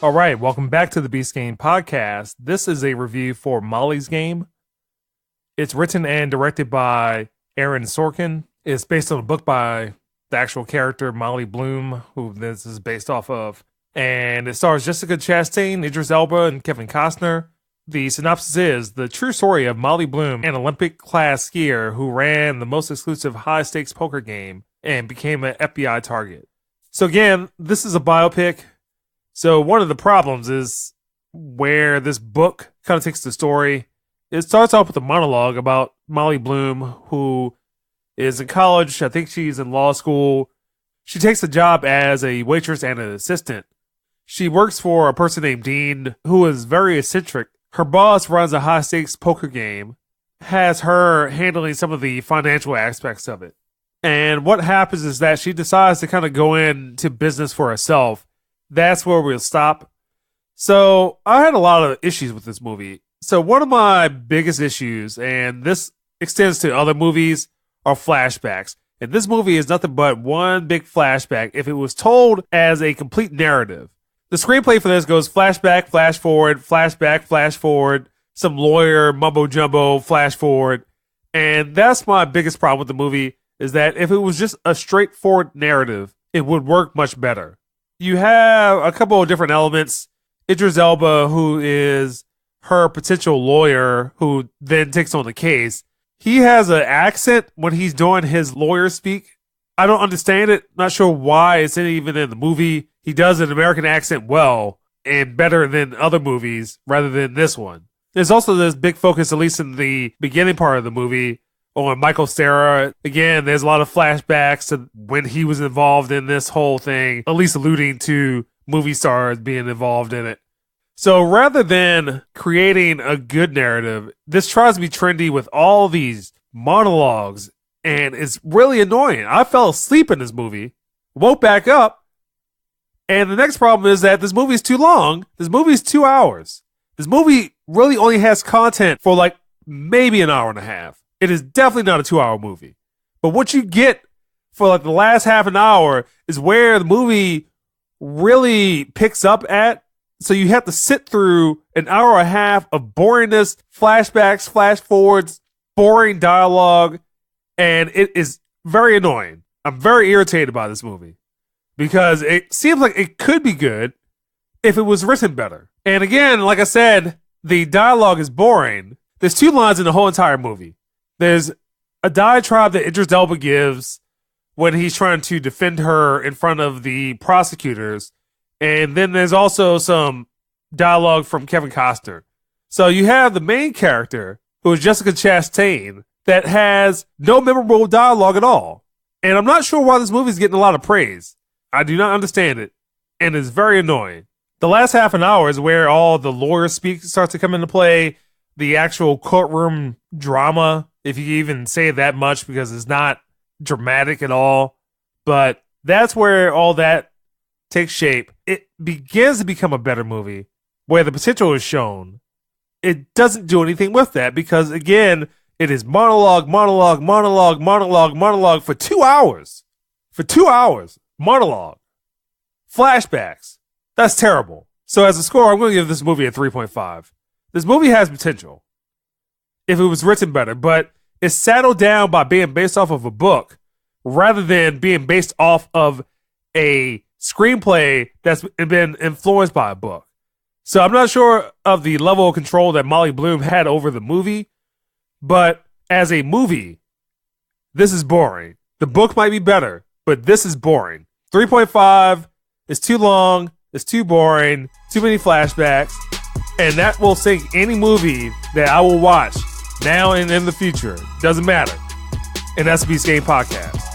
All right, welcome back to the Beast Game podcast. This is a review for Molly's Game. It's written and directed by Aaron Sorkin. It's based on a book by the actual character Molly Bloom, who this is based off of. And it stars Jessica Chastain, Idris Elba, and Kevin Costner. The synopsis is the true story of Molly Bloom, an Olympic-class skier who ran the most exclusive high-stakes poker game and became an FBI target. So again, this is a biopic. So one of the problems is where this book kind of takes the story. It starts off with a monologue about Molly Bloom, who is in college. I think she's in law school. She takes a job as a waitress and an assistant. She works for a person named Dean, who is very eccentric. Her boss runs a high-stakes poker game, has her handling some of the financial aspects of it. And what happens is that she decides to kind of go into business for herself. That's where we'll stop. So I had a lot of issues with this movie. So one of my biggest issues, and this extends to other movies, are flashbacks. And this movie is nothing but one big flashback if it was told as a complete narrative. The screenplay for this goes flashback, flash forward, flashback, flash forward, some lawyer mumbo jumbo, flash forward. And that's my biggest problem with the movie, is that if it was just a straightforward narrative, it would work much better. You have a couple of different elements. Idris Elba, who is her potential lawyer, who then takes on the case. He has an accent when he's doing his lawyer speak. I don't understand it. Not sure why it's even in the movie. He does an American accent well and better than other movies rather than this one. There's also this big focus, at least in the beginning part of the movie, on Michael Cera. Again, there's a lot of flashbacks to when he was involved in this whole thing, at least alluding to movie stars being involved in it. So rather than creating a good narrative, this tries to be trendy with all these monologues, and it's really annoying. I fell asleep in this movie, woke back up, and the next problem is that this movie is too long. This movie is 2 hours. This movie really only has content for like maybe an hour and a half. It is definitely not a 2-hour movie. But what you get for like the last half an hour is where the movie really picks up at. So you have to sit through an hour and a half of boringness, flashbacks, flash forwards, boring dialogue, and it is very annoying. I'm very irritated by this movie because it seems like it could be good if it was written better. And again, like I said, the dialogue is boring. There's 2 lines in the whole entire movie. There's a diatribe that Idris Elba gives when he's trying to defend her in front of the prosecutors. And then there's also some dialogue from Kevin Costner. So you have the main character, who is Jessica Chastain, that has no memorable dialogue at all. And I'm not sure why this movie is getting a lot of praise. I do not understand it. And it's very annoying. The last half an hour is where all the lawyer speak starts to come into play. The actual courtroom drama, if you even say that much, because it's not dramatic at all. But that's where all that takes shape. It begins to become a better movie where the potential is shown. It doesn't do anything with that because, again, it is monologue for 2 hours. For 2 hours. Monologue. Flashbacks. That's terrible. So as a score, I'm going to give this movie a 3.5. This movie has potential if it was written better, but it's saddled down by being based off of a book rather than being based off of a screenplay that's been influenced by a book. So I'm not sure of the level of control that Molly Bloom had over the movie, but as a movie, this is boring. The book might be better, but this is boring. 3.5 is too long, it's too boring, too many flashbacks, and that will sink any movie that I will watch now and in the future. Doesn't matter. And that's the Beast Game Podcast.